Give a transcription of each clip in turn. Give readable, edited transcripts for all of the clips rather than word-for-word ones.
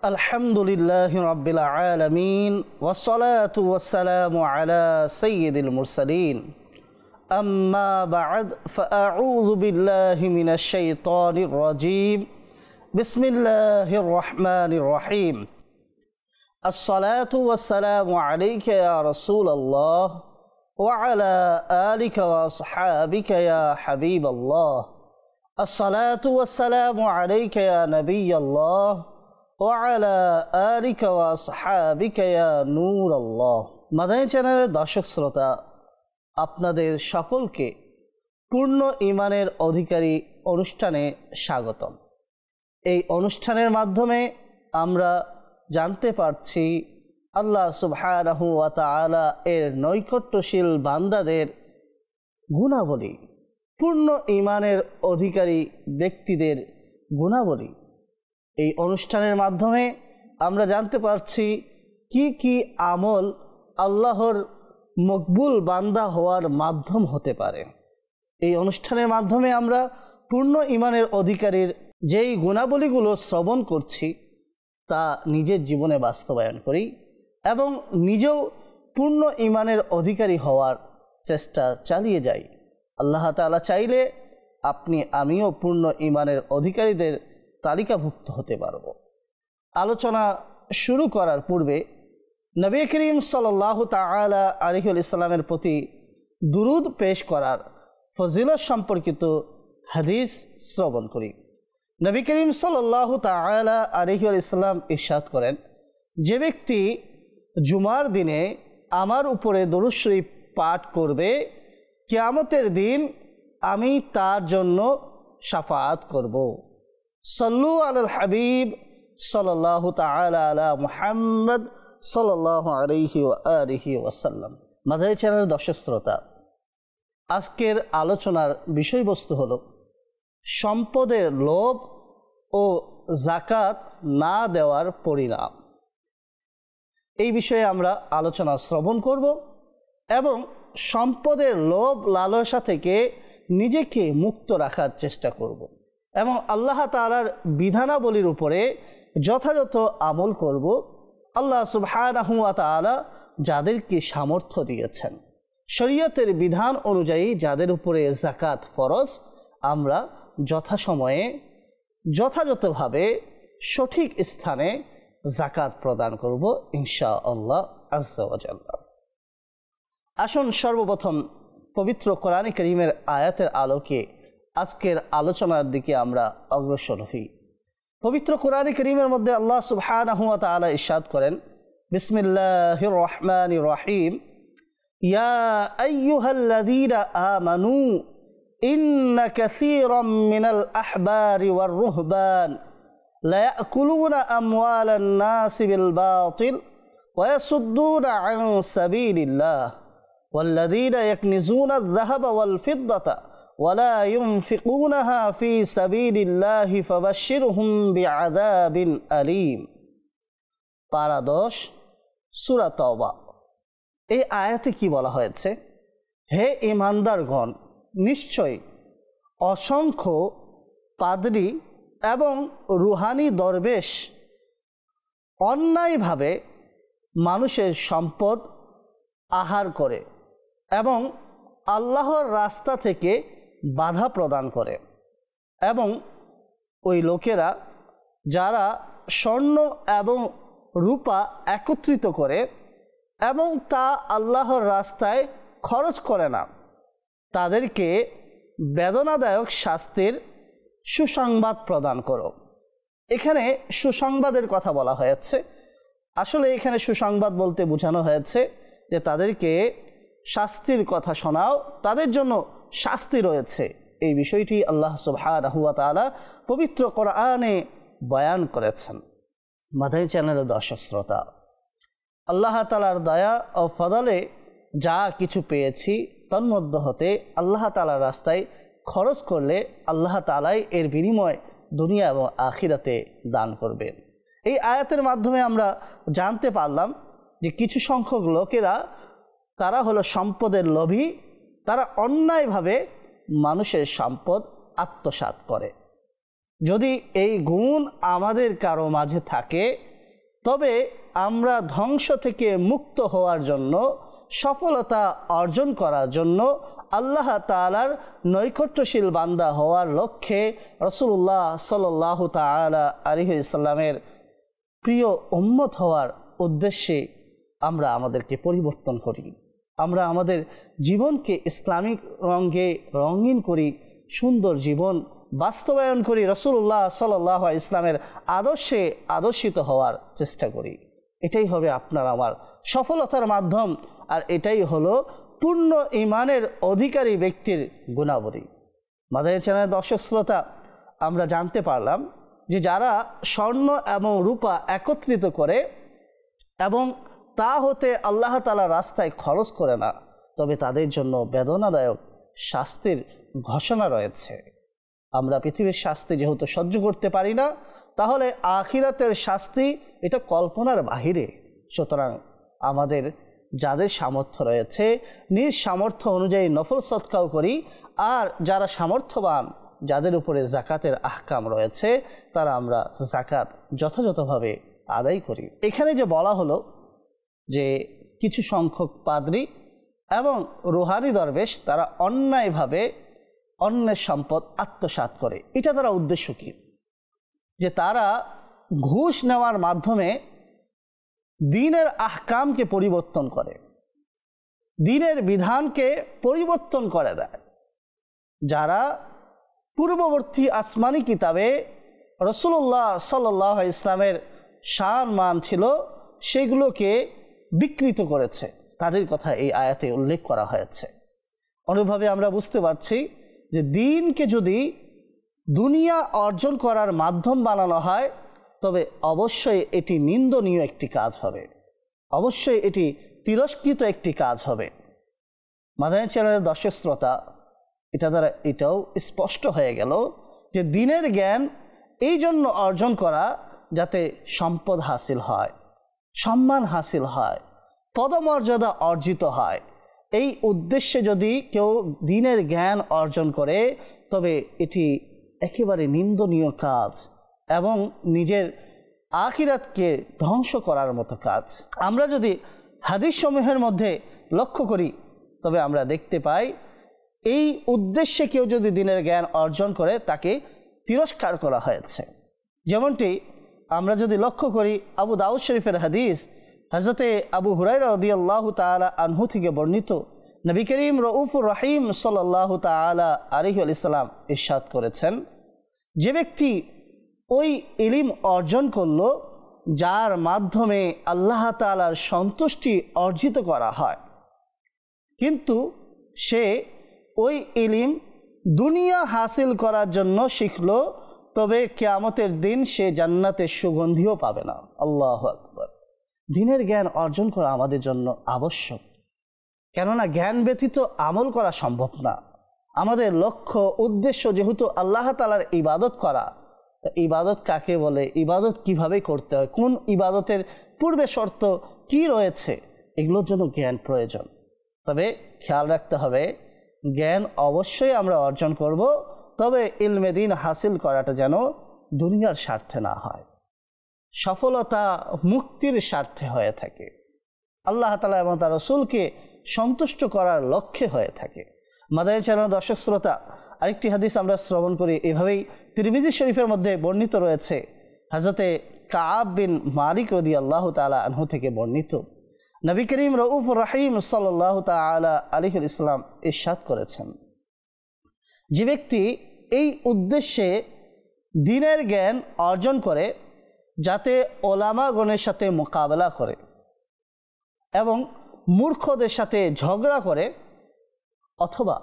আলহামদুলিল্লাহি রাব্বিল আলামিন ওয়াসসালাতু ওয়াসসালামু আলা সাইয়্যিদিল মুরসালিন আম্মা বা'দ ফাআউযু বিল্লাহি মিনাশ শাইতানির রাজীম বিসমিল্লাহির রহমানির রহিম আসসালাতু ওয়াসসালামু আলাইকা ইয়া রাসূলাল্লাহ ওয়া আলা আলিকা ওয়া আসহাবিকা ইয়া হাবিবাল্লাহ আসসালাতু ওয়াসসালামু আলাইকা ইয়া নাবিয়াল্লাহ ওয়ালা আলিকা ওয়া আসহাবিকা ইয়া নূরাল্লাহ। মাদানী চ্যানেলের দর্শক শ্রোতা, আপনাদের সকলকে পূর্ণ ঈমানের অধিকারী অনুষ্ঠানে স্বাগতম। এই অনুষ্ঠানের মাধ্যমে আমরা জানতে পারছি আল্লাহ সুবহানাহু ওয়া তাআলা এর নৈকট্যশীল বান্দাদের গুণাবলী, পূর্ণ ঈমানের অধিকারী ব্যক্তিদের গুণাবলী। এই অনুষ্ঠানের মাধ্যমে আমরা জানতে পারছি কি কি আমল আল্লাহর মকবুল বান্দা হওয়ার মাধ্যম হতে পারে। এই অনুষ্ঠানের মাধ্যমে আমরা পূর্ণ ঈমানের অধিকারীর যেই গুণাবলীগুলো শ্রবণ করছি তা নিজের জীবনে বাস্তবায়ন করি এবং নিজেও পূর্ণ ঈমানের অধিকারী হওয়ার চেষ্টা চালিয়ে যাই। আল্লাহ তাআলা চাইলে আপনি আমিও পূর্ণ ঈমানের অধিকারীদের তালিকাভুক্ত হতে পারব। আলোচনা শুরু করার পূর্বে নবী করিম সাল্লাল্লাহু তাআলা আলাইহি ওয়াসাল্লামের প্রতি দুরূদ পেশ করার ফজিলত সম্পর্কিত হাদিস শ্রবণ করি। নবী করিম সাল্লাল্লাহু তাআলা আলাইহি ওয়াসাল্লাম ইরশাদ করেন, যে ব্যক্তি জুমার দিনে আমার উপরে দরুদ শরীফ পাঠ করবে, কিয়ামতের দিন আমি তার জন্য শাফাআত করব। সল্লু আলাল হাবিব সাল্লাল্লাহু তাআলা আলা মুহাম্মদ সাল্লাল্লাহু আলাইহি ওয়া আলিহি ওয়াসাল্লাম। মাদানী চ্যানেলের দর্শক শ্রোতা, আজকের আলোচনার বিষয়বস্তু হলো সম্পদের লোভ ও যাকাত না দেওয়ার পরিণাম। এই বিষয়ে আমরা আলোচনা শ্রবণ করব এবং সম্পদের লোভ লালসা থেকে নিজেকে মুক্ত রাখার চেষ্টা করব এবং আল্লাহ তাআলার বিধানাবলীর উপরে যথাযথ আমল করব। আল্লাহ সুবহানাহু ওয়া তাআলা যাদেরকে সামর্থ্য দিয়েছেন, শরীয়তের বিধান অনুযায়ী যাদের উপরে যাকাত ফরজ, আমরা যথাসময়ে যথাযথভাবে সঠিক স্থানে যাকাত প্রদান করব ইনশাআল্লাহ আজ্জা ওয়া জাল্লা। আসুন সর্বপ্রথম পবিত্র কোরআন কারীমের আয়াতের আলোকে আজকের আলোচনার দিকে আমরা অগ্রসর হই। পবিত্র কোরআন কারীমের মধ্যে আল্লাহ সুবহানাহু ওয়া তাআলা ইরশাদ করেন, বিসমিল্লাহির রহমানির রহিম, ইয়া আইয়ুহাল্লাযীনা আমানু ইন্না কাসীরাম মিনাল আহবারি ওয়ার রুহবান লা ইয়াকুলুনা আমওয়ালান নাসি বিল বাতিল ওয়া ইয়াসুদ্দুনা আন সাবিলিল্লাহ ওয়াল্লাযীনা ইয়াকনিজুনা আয-যাহাবা ওয়াল ফিদ্দাতা ওয়ালা ইউনফিকুনাহা ফি সাবিলিল্লাহি ফাবাশশিরহুম বিআযাবিন আলীম। পারা 10 সূরা তাওবা। এই আয়াতে কি বলা হয়েছে? হে ঈমানদারগণ, নিশ্চয়ই অসংখ্য পাদ্রী এবং রুহানি দরবেশ অন্যায়ভাবে মানুষের সম্পদ আহার করে এবং আল্লাহর রাস্তা থেকে বাধা প্রদান করে, এবং ওই লোকেরা যারা স্বর্ণ এবং রূপা একত্রিত করে এবং তা আল্লাহর রাস্তায় খরচ করে না, তাদেরকে বেদনাদায়ক শাস্তির সুসংবাদ প্রদান করো। এখানে সুসংবাদের কথা বলা হয়েছে। আসলে এখানে সুসংবাদ বলতে বোঝানো হয়েছে যে তাদেরকে শাস্তির কথা শোনাও, তাদের জন্য শাস্তি রয়েছে। এই বিষয়টি আল্লাহ সুবহানাহু ওয়া তাআলা পবিত্র কোরআনে বয়ান করেছেন। মাদানী চ্যানেলের দর্শক শ্রোতা, আল্লাহ তাআলার দয়া ও ফজলে যা কিছু পেয়েছি তার মধ্য হতে আল্লাহ তাআলার রাস্তায় খরচ করলে আল্লাহ তাআলাই এর বিনিময় দুনিয়া এবং আখিরাতে দান করবেন। এই আয়াতের মাধ্যমে আমরা জানতে পারলাম যে কিছু সংখ্যক লোকেরা, তারা হলো সম্পদের লোভী, তারা অন্যায়ভাবে মানুষের সম্পদ আত্মসাৎ করে। যদি এই গুণ আমাদের কারো মাঝে থাকে তবে আমরা ধ্বংস থেকে মুক্ত হওয়ার জন্য, সফলতা অর্জন করার জন্য, আল্লাহ তাআলার নৈকট্যশীল বান্দা হওয়ার লক্ষ্যে রাসূলুল্লাহ সাল্লাল্লাহু তাআলা আলাইহি ওয়াসাল্লামের প্রিয় উম্মত হওয়ার উদ্দেশ্যে আমরা আমাদেরকে পরিবর্তন করি। আমরা আমাদের জীবনকে ইসলামিক রঙে রঙিন করি, সুন্দর জীবন বাস্তবায়ন করি, রাসূলুল্লাহ সাল্লাল্লাহু আলাইহি ইসলামের আদর্শে আদর্শিত হওয়ার চেষ্টা করি। এটাই হবে আপনার আমার সফলতার মাধ্যম, আর এটাই হলো পূর্ণ ঈমানের অধিকারী ব্যক্তির গুণাবলী। মাদানী চ্যানেলের দর্শক শ্রোতা, আমরা জানতে পারলাম যে যারা স্বর্ণ এবং রূপা একত্রিত করে এবং তা হতে আল্লাহ তাআলার রাস্তায় খরচ করে না, তবে তাদের জন্য বেদনাদায়ক শাস্তির ঘোষণা রয়েছে। আমরা পৃথিবীর শাস্তি যেহেতু সহ্য করতে পারি না, তাহলে আখিরাতের শাস্তি এটা কল্পনার বাহিরে। সুতরাং আমাদের যাদের সামর্থ্য রয়েছে নিজ সামর্থ্য অনুযায়ী নফল সদকাও করি, আর যারা সামর্থ্যবান, যাদের উপরে জাকাতের আহকাম রয়েছে, তারা আমরা জাকাত যথাযথভাবে আদায় করি। এখানে যে বলা হলো যে কিছু সংখ্যক পাদ্রী এবং রুহানি দরবেশ তারা অন্যায়ভাবে অন্যের সম্পদ আত্মসাৎ করে, এটা তারা উদ্দেশ্য কি? যে তারা ঘুষ নেওয়ার মাধ্যমে দ্বীনের আহকামকে পরিবর্তন করে, দ্বীনের বিধানকে পরিবর্তন করে দেয়। যারা পূর্ববর্তী আসমানি কিতাবে রাসূলুল্লাহ সাল্লাল্লাহু আলাইহি ইসলামের শান মান ছিল, সেগুলোকে বিকৃত করেছে, তাদের কথা এই আয়াতে উল্লেখ করা হয়েছে। অনুভাবে আমরা বুঝতে পারছি যে দ্বীনকে যদি দুনিয়া অর্জন করার মাধ্যম বানানো হয়, তবে অবশ্যই এটি নিন্দনীয় একটি কাজ হবে, অবশ্যই এটি তিরস্কৃত একটি কাজ হবে। মাদানী চ্যানেলের দর্শক শ্রোতা, এটা দ্বারা এটাও স্পষ্ট হয়ে গেল যে দ্বীনের জ্ঞান এই জন্য অর্জন করা যাতে সম্পদ হাসিল হয়, সম্মান হাসিল হয়, পদমর্যাদা অর্জিত হয়। এই উদ্দেশ্যে যদি কেউ দ্বীনের জ্ঞান অর্জন করে, তবে এটি একেবারে নিন্দনীয় কাজ এবং নিজের আখিরাতকে ধ্বংস করার মতো কাজ। আমরা যদি হাদিস সমূহের মধ্যে লক্ষ্য করি, তবে আমরা দেখতে পাই এই উদ্দেশ্যে কেউ যদি দ্বীনের জ্ঞান অর্জন করে, তাকে তিরস্কার করা হয়েছে। যেমনটি আমরা যদি লক্ষ্য করি, আবু দাউদ শরীফের হাদিস হযরতে আবু হুরায়রা রাদিয়াল্লাহু তাআলা আনহু থেকে বর্ণিত, নবী করিম রউফুর রহিম সাল্লাল্লাহু তাআলা আলাইহি ওয়াসাল্লাম ইরশাদ করেছেন, যে ব্যক্তি ওই ইলম অর্জন করলো যার মাধ্যমে আল্লাহ তাআলার সন্তুষ্টি অর্জিত করা হয়, কিন্তু সে ওই ইলম দুনিয়া হাসিল করার জন্য শিখলো, তবে কিয়ামতের দিন সে জান্নাতের সুগন্ধিও পাবে না। আল্লাহু আকবার। দ্বীনের জ্ঞান অর্জন করা আমাদের জন্য আবশ্যক, কেননা জ্ঞান ব্যতীত আমল করা সম্ভব না। আমাদের লক্ষ্য উদ্দেশ্য যেহেতু আল্লাহ তাআলার ইবাদত করা, ইবাদত কাকে বলে, ইবাদত কিভাবে করতে হয়, কোন ইবাদতের পূর্বে শর্ত কি রয়েছে, এগুলোর জন্য জ্ঞান প্রয়োজন। তবে খেয়াল রাখতে হবে, জ্ঞান অবশ্যই আমরা অর্জন করব, তবে ইলমে দ্বীন হাসিল করাটা যেন দুনিয়ার স্বার্থে না হয়, সফলতা মুক্তির স্বার্থে হয়ে থাকে, আল্লাহ তাআলা এবং তার রাসূলকে সন্তুষ্ট করার লক্ষ্যে হয়ে থাকে। মাদানী চ্যানেল দর্শক শ্রোতা, আরেকটি হাদিস আমরা শ্রবণ করি। এভাবেই তিরমিজি শরীফের মধ্যে বর্ণিত রয়েছে, হযরতে কাব বিন মালিক রাদিয়াল্লাহু তাআলা আনহু থেকে বর্ণিত, নবী করিম রউফুর রহিম সাল্লাল্লাহু তাআলা আলাইহি ইসলাম ইরশাদ করেছেন, যে ব্যক্তি এই উদ্দেশ্যে দ্বীনের জ্ঞান অর্জন করে যাতে ওলামাগণের সাথে মোকাবেলা করে এবং মূর্খদের সাথে ঝগড়া করে, অথবা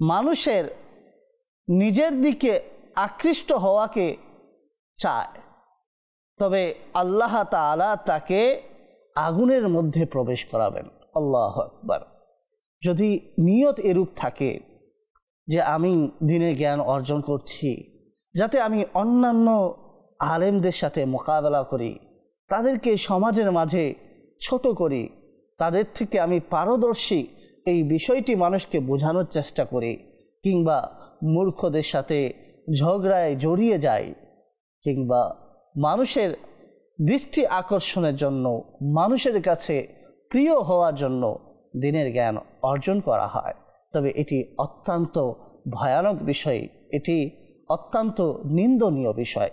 মানুষের নিজের দিকে আকৃষ্ট হওয়াকে চায়, তবে আল্লাহ তাআলা তাকে আগুনের মধ্যে প্রবেশ করাবেন। আল্লাহু আকবার। যদি নিয়ত এরূপ থাকে যে আমি দ্বীনের জ্ঞান অর্জন করছি যাতে আমি অন্যান্য আলেমদের সাথে মোকাবেলা করি, তাদেরকে সমাজের মাঝে ছোট করি, তাদের থেকে আমি পারদর্শী এই বিষয়টি মানুষকে বোঝানোর চেষ্টা করি, কিংবা মূর্খদের সাথে ঝগড়ায় জড়িয়ে যাই, কিংবা মানুষের দৃষ্টি আকর্ষণের জন্য, মানুষের কাছে প্রিয় হওয়ার জন্য দ্বীনের জ্ঞান অর্জন করা হয়, তবে এটি অত্যন্ত ভয়ানক বিষয়, এটি অত্যন্ত নিন্দনীয় বিষয়।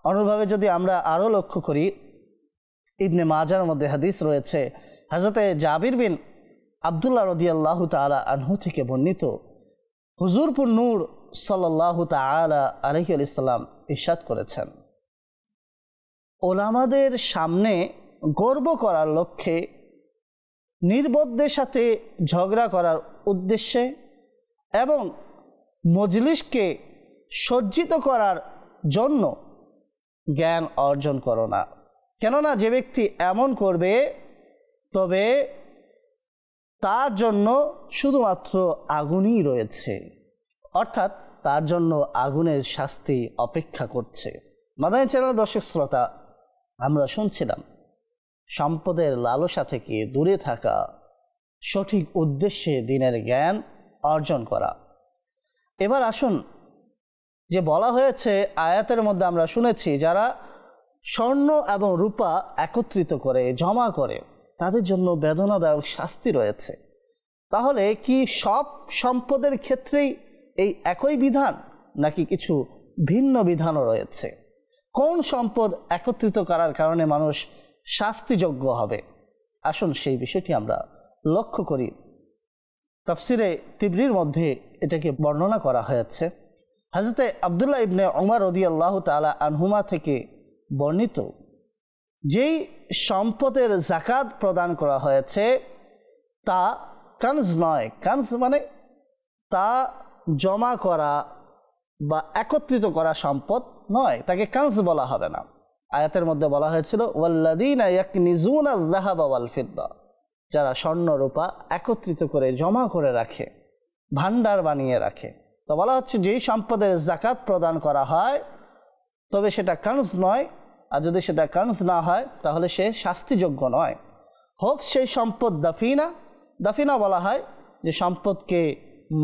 অনুরূপভাবে যদি আমরা আরও লক্ষ্য করি, ইবনে মাজার মধ্যে হাদিস রয়েছে, হযরতে জাবির বিন আব্দুল্লাহ রাদিয়াল্লাহু তাআলা আনহু থেকে বর্ণিত, হুজুরপুর নূর সাল্লাল্লাহু তাআলা আলাইহি ওয়াসাল্লাম ইরশাদ করেছেন, ওলামাদের সামনে গর্ব করার লক্ষ্যে, নির্বোধদের সাথে ঝগড়া করার উদ্দেশ্যে এবং মজলিসকে সজ্জিত করার জন্য জ্ঞান অর্জন করো না। কেননা যে ব্যক্তি এমন করবে তবে তার জন্য শুধুমাত্র আগুনই রয়েছে, অর্থাৎ তার জন্য আগুনের শাস্তি অপেক্ষা করছে। মাদানী চ্যানেল দর্শক শ্রোতা, আমরা শুনছিলাম সম্পদের লালসা থেকে দূরে থাকা, সঠিক উদ্দেশ্যে দ্বীনের জ্ঞান অর্জন করা। এবার আসুন, যে বলা হয়েছে আয়াতের মধ্যে আমরা শুনেছি, যারা স্বর্ণ এবং রূপা একত্রিত করে জমা করে তাদের জন্য বেদনাদায়ক শাস্তি রয়েছে। তাহলে কি সব সম্পদের ক্ষেত্রেই এই একই বিধান, নাকি কিছু ভিন্ন বিধানও রয়েছে? কোন সম্পদ একত্রিত করার কারণে মানুষ শাস্তিযোগ্য হবে? আসুন সেই বিষয়টি আমরা লক্ষ্য করি। তাফসিরে তিবরির মধ্যে এটাকে বর্ণনা করা হয়েছে। হযরতে আব্দুল্লাহ ইবনে উমর রাদিয়াল্লাহু তাআলা আনহুমা থেকে বর্ণিত, যেই সম্পদের যাকাত প্রদান করা হয়েছে তা কানজ নয়। কানজ মানে তা জমা করা বা একত্রিত করা সম্পদ নয়, তাকে কানজ বলা হবে না। আয়াতের মধ্যে বলা হয়েছিল, ওয়াল্লাযীনা ইয়াকনিজুনা আয-যাহাবা ওয়াল ফিদ্দা, যারা স্বর্ণ রূপা একত্রিত করে জমা করে রাখে, ভান্ডার বানিয়ে রাখে। তো বলা হচ্ছে যেই সম্পদের যাকাত প্রদান করা হয় তবে সেটা কানজ নয়, আর যদি সেটা কানজ না হয় তাহলে সে শাস্তিযোগ্য নয়। হোক সেই সম্পদ দাফিনা, দাফিনা বলা হয় যে সম্পদকে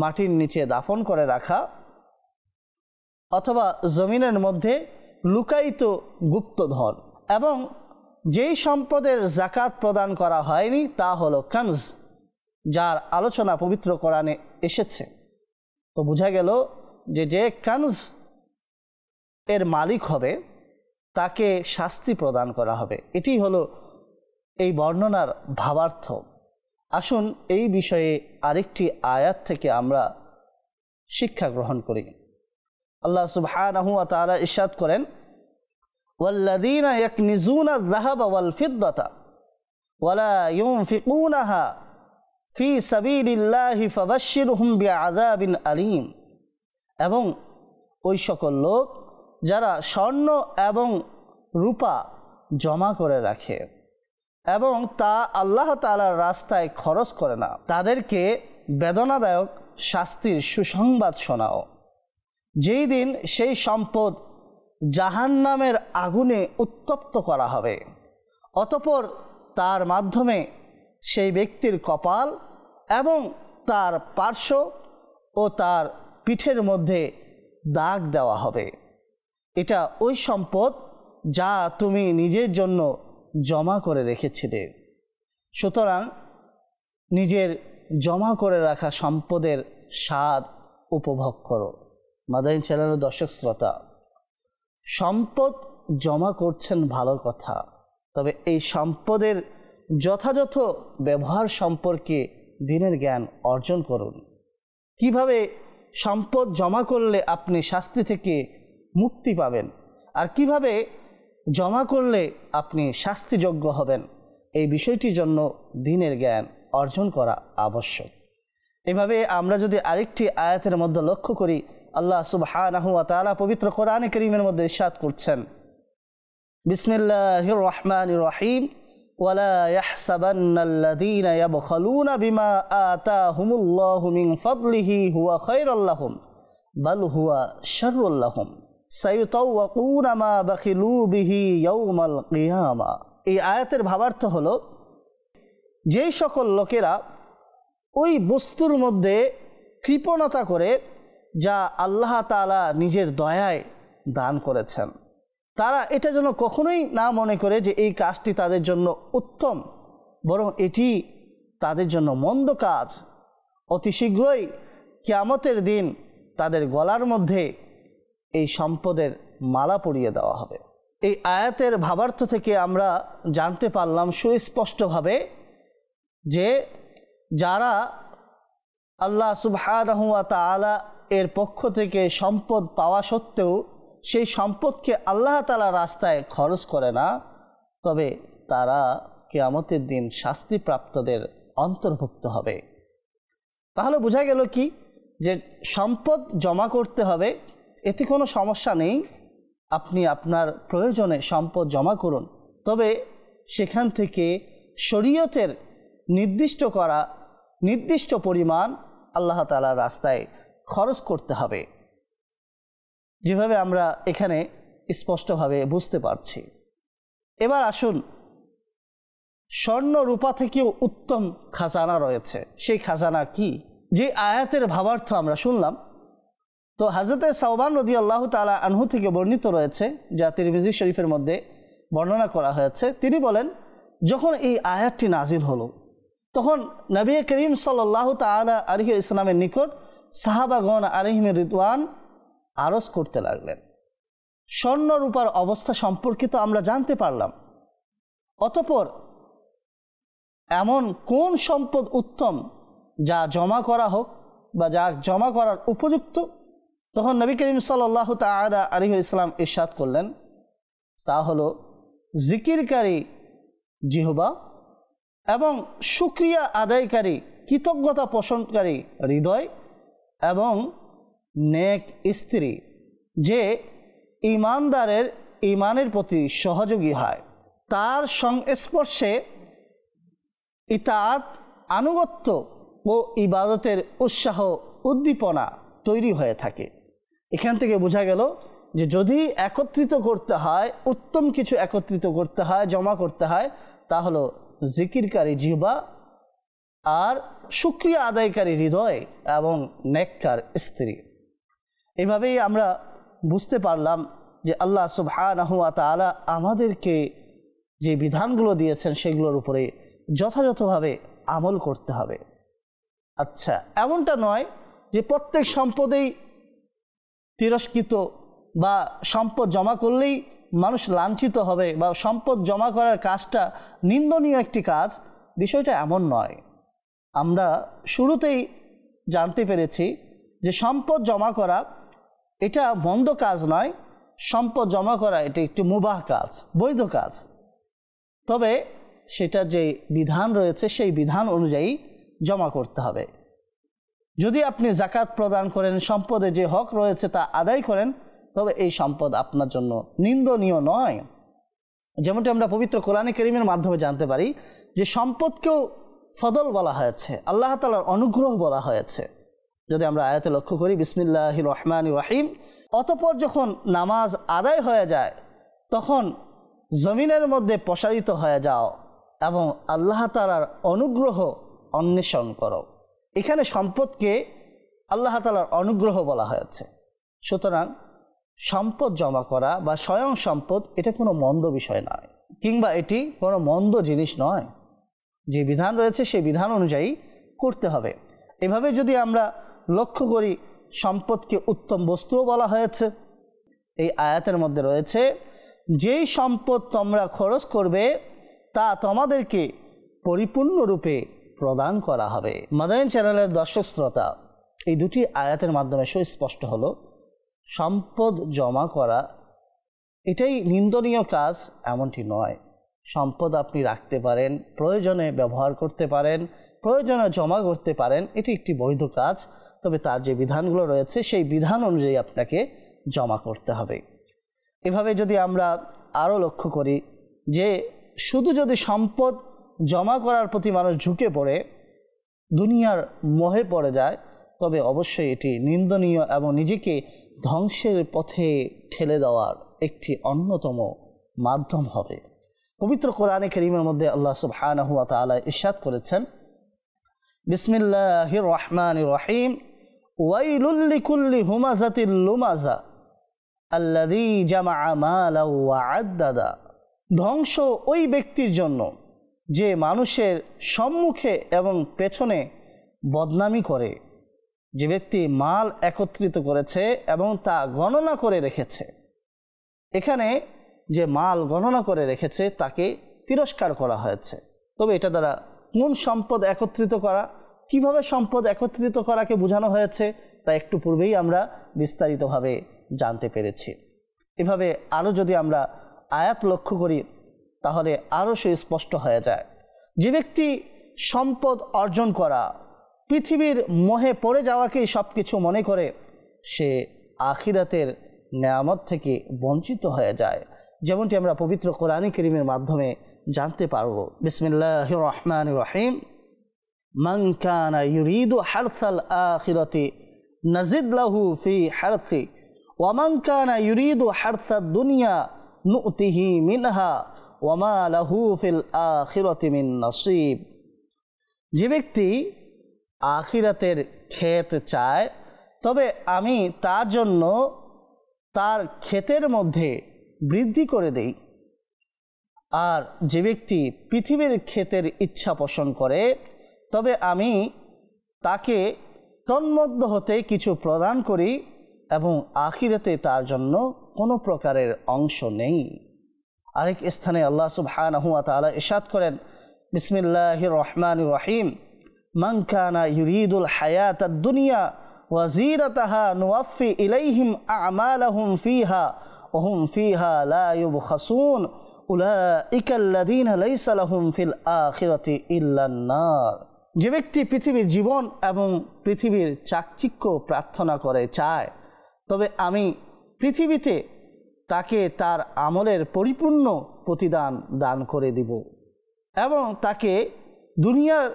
মাটির নিচে দাফন করে রাখা, অথবা জমিনের মধ্যে লুকায়িত গুপ্তধন। এবং যেই সম্পদের যাকাত প্রদান করা হয়নি তা হলো কানজ, যার আলোচনা পবিত্র কোরআনে এসেছে। তো বোঝা গেল যে কানজ এর মালিক হবে তাকে শাস্তি প্রদান করা হবে। এটি হলো এই বর্ণনার ভাবার্থ। আসুন এই বিষয়ে আরেকটি আয়াত থেকে আমরা শিক্ষা গ্রহণ করি। আল্লাহ সুবহানাহু ওয়া তাআলা ইরশাদ করেন, ওয়াল্লাযীনা ইয়াকনিজুনা আয-যাহাবা ওয়াল ফিদ্দাতা ওয়ালা ইউনফিকুনাহা ফি সাবিলিল্লাহি ফাবাশশিরহুম বিআযাবিন আলীম। এবং ওই সকল লোক যারা স্বর্ণ এবং রূপা জমা করে রাখে এবং তা আল্লাহ তাআলার রাস্তায় খরচ করে না, তাদেরকে বেদনাদায়ক শাস্তির সুসংবাদ শোনাও। যেই দিন সেই সম্পদ জাহান্নামের আগুনে উত্তপ্ত করা হবে, অতঃপর তার মাধ্যমে সেই ব্যক্তির কপাল এবং তার পার্শ্ব ও তার পিঠের মধ্যে দাগ দেওয়া হবে। এটা ওই সম্পদ যা তুমি নিজের জন্য জমা করে রেখেছিলে। সুতরাং নিজের জমা করে রাখা সম্পদের স্বাদ উপভোগ করো। মাদানী চ্যানেলের দর্শক শ্রোতা, সম্পদ জমা করছেন ভালো কথা, তবে এই সম্পদের যথাযথ ব্যবহার সম্পর্কে দ্বীনের জ্ঞান অর্জন করুন। কিভাবে সম্পদ জমা করলে আপনি শাস্তি থেকে মুক্তি পাবেন, আর কিভাবে জমা করলে আপনি শাস্তিযোগ্য হবেন, এই বিষয়টির জন্য দ্বীনের জ্ঞান অর্জন করা আবশ্যক। এভাবে আমরা যদি আরেকটি আয়াতের মধ্যে লক্ষ্য করি, আল্লাহ সুবহানাহু ওয়া তাআলা পবিত্র কোরআনে কারীমের মধ্যে ইরশাদ করছেন, বিসমিল্লাহির রহমানির রহিম, ওয়ালা ইয়াহসাবান্নাল্লাযীনা ইয়াবখালুনা বিমা আতাহুমুল্লাহু মিন ফাদলিহি হুয়া খায়রুল লাহুম বাল হুয়া শাররুল লাহুম সায়ুতাওয়াকুনা মা বাখিলু বিহি ইয়াউমাল কিয়ামা। এই আয়াতের ভাবার্থ হলো, যেই সকল লোকেরা ওই বস্তুর মধ্যে কৃপণতা করে যা আল্লাহ তাআলা নিজের দয়ায় দান করেছেন, তারা এটা যেন কখনোই না মনে করে যে এই কাজটি তাদের জন্য উত্তম, বরং এটি তাদের জন্য মন্দ কাজ। অতি শীঘ্রই কিয়ামতের দিন তাদের গলার মধ্যে এই সম্পদের মালা পরিয়ে দেওয়া হবে। এই আয়াতের ভাবার্থ থেকে আমরা জানতে পারলাম সুস্পষ্টভাবে যে যারা আল্লাহ সুবহানাহু ওয়া তাআলা এর পক্ষ থেকে সম্পদ পাওয়া সত্ত্বেও সেই সম্পদকে আল্লাহ তাআলা রাস্তায় খরচ করে না, তবে তারা কিয়ামতের দিন শাস্তিপ্রাপ্তদের অন্তর্ভুক্ত হবে। তাহলে বোঝা গেল কি, যে সম্পদ জমা করতে হবে, এতে কোনো সমস্যা নেই। আপনি আপনার প্রয়োজনে সম্পদ জমা করুন, তবে সেখান থেকে শরীয়তের নির্দিষ্ট করা নির্দিষ্ট পরিমাণ আল্লাহ তাআলার রাস্তায় খরচ করতে হবে, যেভাবে আমরা এখানে স্পষ্টভাবে বুঝতে পারছি। এবার আসুন, স্বর্ণ রূপা থেকেও উত্তম খাজানা রয়েছে। সেই খাজানা কি? যে আয়াতের ভাবার্থ আমরা শুনলাম, তো হযরতে সাওবান রাদিয়াল্লাহু তাআলা আনহু থেকে বর্ণিত রয়েছে, যা তিরমিজি শরীফের মধ্যে বর্ণনা করা হয়েছে। তিনি বলেন, যখন এই আয়াতটি নাজিল হলো তখন নবী করিম সাল্লাল্লাহু তাআলা আলাইহি ইসলামের নিকট সাহাবাগণ আলাইহিম রিদওয়ান আরজ করতে লাগলেন। স্বর্ণ রূপার অবস্থা সম্পর্কে তো আমরা জানতে পারলাম, অতঃপর এমন কোন সম্পদ উত্তম যা জমা করা হোক বা যা জমা করার উপযুক্ত? তখন নবী করিম সাল্লাল্লাহু তাআলা আলাইহি ইসলাম ইরশাদ করলেন, তা হলো জিকিরকারী জিহ্বা এবং শুকরিয়া আদায়কারী কৃতজ্ঞতা পোষণকারী হৃদয় এবং নেক স্ত্রী, যে ঈমানদারের ঈমানের প্রতি সহযোগী হয়, তার সংস্পর্শে ইতাআত আনুগত্য ও ইবাদতের উৎসাহ উদ্দীপনা তৈরি হয়ে থাকে। এখান থেকে বোঝা গেল যে যদি একত্রিত করতে হয়, উত্তম কিছু একত্রিত করতে হয়, জমা করতে হয়, তা হলো জিকিরকারী জিহ্বা আর শুকরিয়া আদায়কারী হৃদয় এবং নেককার স্ত্রী। এভাবেই আমরা বুঝতে পারলাম যে আল্লাহ সুবহানাহু ওয়া তাআলা আমাদেরকে যে বিধানগুলো দিয়েছেন সেগুলোর উপরে যথাযথভাবে আমল করতে হবে। আচ্ছা, এমনটা নয় যে প্রত্যেক সম্পদেই তিরস্কৃত বা সম্পদ জমা করলেই মানুষ লাঞ্ছিত হবে বা সম্পদ জমা করার কাজটা নিন্দনীয় একটি কাজ, বিষয়টা এমন নয়। আমরা শুরুতেই জানতে পেরেছি যে সম্পদ জমা করা এটা মন্দ কাজ নয়, সম্পদ জমা করা এটা একটি মুবাহ কাজ, বৈধ কাজ। তবে সেটা যে বিধান রয়েছে সেই বিধান অনুযায়ী জমা করতে হবে। যদি আপনি যাকাত প্রদান করেন, সম্পদে যে হক রয়েছে তা আদায় করেন, তবে এই সম্পদ আপনার জন্য নিন্দনীয় নয়। যেমনটি আমরা পবিত্র কোরআনে কারীমের মাধ্যমে জানতে পারি যে সম্পদকেও ফদল বলা হয়েছে, আল্লাহ তাআলার অনুগ্রহ বলা হয়েছে। যদি আমরা আয়াতে লক্ষ্য করি, বিসমিল্লাহির রহমানির রহিম, অতঃপর যখন নামাজ আদায় হয়ে যায় তখন জমিনের মধ্যে প্রসারিত হয়ে যাও এবং আল্লাহ তাআলার অনুগ্রহ অন্বেষণ করো। এখানে সম্পদকে আল্লাহ তাআলার অনুগ্রহ বলা হয়েছে। সুতরাং সম্পদ জমা করা বা স্বয়ং সম্পদ এটা কোনো মন্দ বিষয় নয়, কিংবা এটি কোনো মন্দ জিনিস নয়। যে বিধান রয়েছে সেই বিধান অনুযায়ী করতে হবে। এভাবে যদি আমরা লক্ষ্য করি, সম্পদকে উত্তম বস্তুও বলা হয়েছে। এই আয়াতের মধ্যে রয়েছে, যেই সম্পদ তোমরা খরচ করবে তা তোমাদেরকে পরিপূর্ণরূপে প্রদান করা হবে। মাদানী চ্যানেলের দর্শক শ্রোতা, এই দুটি আয়াতের মাধ্যমে সুস্পষ্ট হলো সম্পদ জমা করা এটাই নিন্দনীয় কাজ এমনটি নয়। সম্পদ আপনি রাখতে পারেন, প্রয়োজনে ব্যবহার করতে পারেন, প্রয়োজনে জমা করতে পারেন, এটি একটি বৈধ কাজ। তবে তার যে বিধানগুলো রয়েছে সেই বিধান অনুযায়ী আপনাকে জমা করতে হবে। এভাবে যদি আমরা আরও লক্ষ্য করি যে শুধু যদি সম্পদ জমা করার প্রতি মানুষ ঝুঁকে পড়ে, দুনিয়ার মোহে পড়ে যায়, তবে অবশ্যই এটি নিন্দনীয় এবং নিজেকে ধ্বংসের পথে ঠেলে দেওয়ার একটি অন্যতম মাধ্যম হবে। পবিত্র কোরআনে কারীমের মধ্যে আল্লাহ সুবহানাহু ওয়া তাআলা ইরশাদ করেছেন, বিসমিল্লাহির রহমানির রহিম, ওয়াইলুল লিকুল্লি হুমাযাতিল লুমাযা আল্লাযী জামাআ মালা ওয়া আদ্দাদা, ধ্বংস ওই ব্যক্তির জন্য যে মানুষের সম্মুখে এবং পেছনে বদনামি করে, যে ব্যক্তি মাল একত্রিত করেছে এবং তা গণনা করে রেখেছে। এখানে যে মাল গণনা করে রেখেছে তাকে তিরস্কার করা হয়েছে। তবে এটা দ্বারা কোন সম্পদ একত্রিত করা, কিভাবে সম্পদ একত্রিত করাকে বোঝানো হয়েছে তা একটু পূর্বেই আমরা বিস্তারিতভাবে জানতে পেরেছি। এভাবে আরও যদি আমরা আয়াত লক্ষ্য করি তাহলে আরও সুস্পষ্ট হয়ে যায়। যে ব্যক্তি সম্পদ অর্জন করা, পৃথিবীর মোহে পড়ে যাওয়াকেই সব কিছু মনে করে, সে আখিরাতের নেয়ামত থেকে বঞ্চিত হয়ে যায়, যেমনটি আমরা পবিত্র কোরআন কারীমের মাধ্যমে জানতে পারব। বিসমিল্লাহির রহমানির রহিম। মান কানা ইউরিদু হারসাল আখিরাতি নাজিদ লাহু ফি হারসি ওয়া মান কানা ইউরিদু হারসাদ দুনিয়া নু'তিহি মিনহা ওয়া মা লাহু ফিল আখিরাতি মিন নসিব। যে ব্যক্তি আখিরাতের ক্ষেত চায়, তবে আমি তার জন্য তার ক্ষেতের মধ্যে বৃদ্ধি করে দেই। আর যে ব্যক্তি পৃথিবীর ক্ষেতের ইচ্ছা পোষণ করে, তবে আমি তাকে তন্মধ্য হতে কিছু প্রদান করি এবং আখিরাতে তার জন্য কোনো প্রকারের অংশ নেই। আরেক স্থানে আল্লাহ সুবহানাহু ওয়া তাআলা ইরশাদ করেন, বিসমিল্লাহির রহমানির রহিম। মান কানা ইউরিদুল হায়াতাদ দুনিয়া ওয়া যিরাতাহা নুওয়াফি ইলাইহিম আমালাহুম ফিহা ওয়া হুম ফিহা লা ইউবখাসুন উলাইকা আল্লাযীনা লাইসা লাহুম ফিল আখিরাতি ইল্লান নার। যে ব্যক্তি পৃথিবীর জীবন এবং পৃথিবীর চাকচিক্য প্রার্থনা করে চায়, তবে আমি পৃথিবীতে তাকে তার আমলের পরিপূর্ণ প্রতিদান দান করে দিব এবং তাকে দুনিয়ার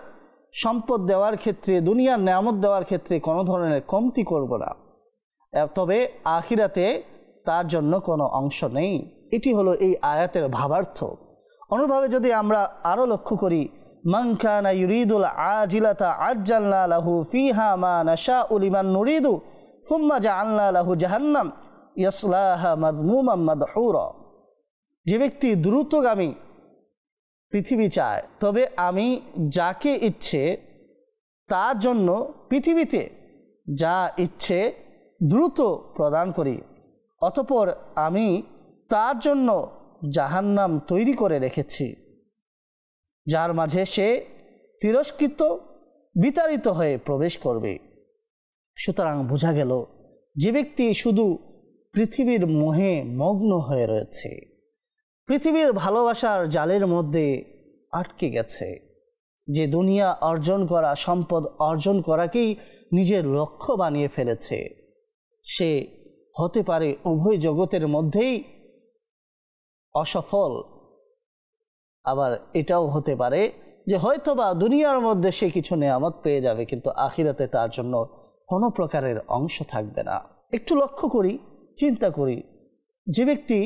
সম্পদ দেওয়ার ক্ষেত্রে, দুনিয়ার নেয়ামত দেওয়ার ক্ষেত্রে কোনো ধরনের কমতি করব না, তবে আখিরাতে তার জন্য কোনো অংশ নেই। এটি হলো এই আয়াতের ভাবার্থ। অনুভাবে যদি আমরা আরও লক্ষ্য করি, মান কানা ইউরিদুল আজিলাতা আজ্জালনা লাহু ফিহা মা নাশাউ লিমান নুরিদু সুম্মা জাআলনা লাহু জাহান্নাম ইয়াসলাহা মাযমুমান মাদহুরা। যে ব্যক্তি দ্রুতগামী পৃথিবী চায়, তবে আমি যাকে ইচ্ছে তার জন্য পৃথিবীতে যা ইচ্ছে দ্রুত প্রদান করি, অতঃপর আমি তার জন্য জাহান্নাম তৈরি করে রেখেছি, যার মাঝে সে তিরস্কৃত বিতাড়িত হয়ে প্রবেশ করবে। সুতরাং বোঝা গেল, যে ব্যক্তি শুধু পৃথিবীর মোহে মগ্ন হয়ে রয়েছে, পৃথিবীর ভালোবাসার জালের মধ্যে আটকে গেছে, যে দুনিয়া অর্জন করা, সম্পদ অর্জন করাকেই নিজের লক্ষ্য বানিয়ে ফেলেছে, সে হতে পারে উভয় জগতের মধ্যেই অসফল। আবার এটাও হতে পারে যে হয়তোবা দুনিয়ার মধ্যে সে কিছু নেয়ামত পেয়ে যাবে, কিন্তু আখিরাতে তার জন্য কোনো প্রকারের অংশ থাকবে না। একটু লক্ষ্য করি, চিন্তা করি, যে ব্যক্তি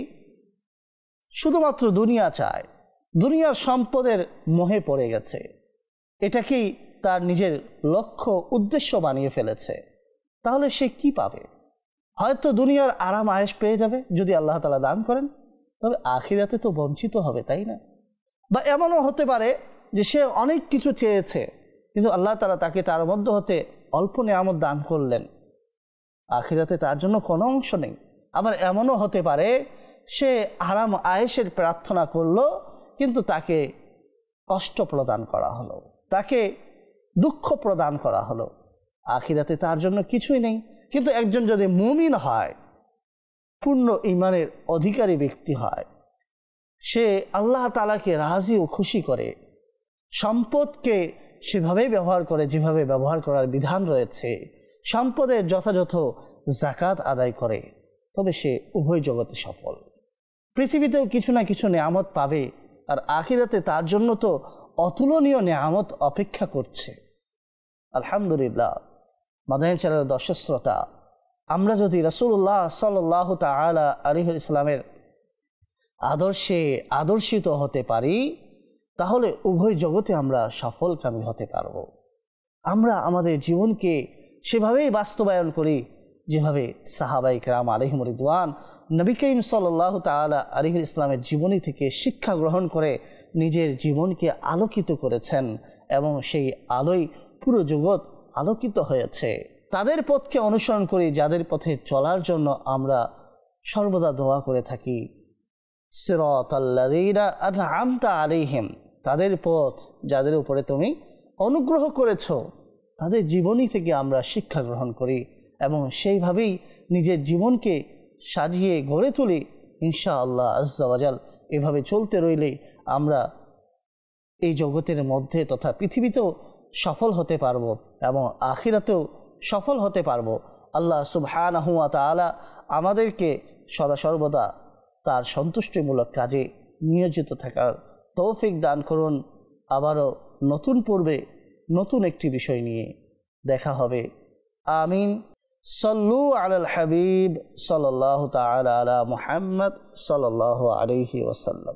শুধুমাত্র দুনিয়া চায়, দুনিয়ার সম্পদের মোহে পড়ে গেছে, এটাকেই তার নিজের লক্ষ্য উদ্দেশ্য বানিয়ে ফেলেছে, তাহলে সে কি পাবে? হয়তো দুনিয়ার আরাম আয়েশ পেয়ে যাবে যদি আল্লাহ তাআলা দান করেন, তবে আখিরাতে তো বঞ্চিত হবে, তাই না? বা এমনও হতে পারে যে সে অনেক কিছু চেয়েছে, কিন্তু আল্লাহ তাআলা তাকে তার মধ্য হতে অল্প নেয়ামত দান করলেন, আখিরাতে তার জন্য কোনো অংশ নেই। আবার এমনও হতে পারে সে আরাম আয়েশের প্রার্থনা করলো, কিন্তু তাকে কষ্ট প্রদান করা হলো, তাকে দুঃখ প্রদান করা হলো, আখিরাতে তার জন্য কিছুই নেই। কিন্তু একজন যদি মুমিন হয়, পূর্ণ ঈমানের অধিকারী ব্যক্তি হয়, সে আল্লাহ তাআলাকে রাজি ও খুশি করে, সম্পদকে সেভাবেই ব্যবহার করে যেভাবে ব্যবহার করার বিধান রয়েছে, সম্পদের যথাযথ যাকাত আদায় করে, তবে সে উভয় জগতে সফল। পৃথিবীতেও কিছু না কিছু নেয়ামত পাবে, আর আখিরাতে তার জন্য তো অতুলনীয় নেয়ামত অপেক্ষা করছে। আলহামদুলিল্লাহ। মাদানী চ্যানেলের দর্শক শ্রোতা, আমরা যদি রাসূলুল্লাহ সাল্লাল্লাহু তাআলা আলাইহি ওয়াসাল্লামের আদর্শে আদর্শিত হতে পারি, তাহলে উভয় জগতে আমরা সফলকামী হতে পারব। আমরা আমাদের জীবনকে সেভাবেই বাস্তবায়ন করি যেভাবে সাহাবায়ে কেরাম আলাইহিম রিদওয়ান নবী করিম সাল্লাল্লাহু তাআলা আলাইহি ইসলামের জীবনী থেকে শিক্ষা গ্রহণ করে নিজের জীবনকে আলোকিত করেছেন এবং সেই আলোয় পুরো জগৎ আলোকিত হয়েছে। তাদের পথকে অনুসরণ করি, যাদের পথে চলার জন্য আমরা সর্বদা দোয়া করে থাকি, সিরাতাল্লাযীনা আনআমতা আলাইহিম, তাদের পথ যাদের উপরে তুমি অনুগ্রহ করেছো, তাদের জীবনী থেকে আমরা শিক্ষা গ্রহণ করি এবং সেইভাবেই নিজের জীবনকে সাজিয়ে গড়ে তুলি। ইনশাআল্লাহ আজ্জা ওয়া জাল এভাবে চলতে রইলে আমরা এই জগতের মধ্যে তথা পৃথিবীতেও সফল হতে পারবো এবং আখিরাতেও সফল হতে পারবো। আল্লাহ সুবহানাহু ওয়া তাআলা আমাদেরকে সদা সর্বদা তার সন্তুষ্টিমূলক কাজে নিয়োজিত থাকার তৌফিক দান করুন। আবারও নতুন পূর্বে নতুন একটি বিষয় নিয়ে দেখা হবে। আমিন। সল্লু আলাল হাবিব সাল্লাল্লাহু তাআলা আলা মুহাম্মদ সাল্লাল্লাহু আলাইহি ওয়াসাল্লাম।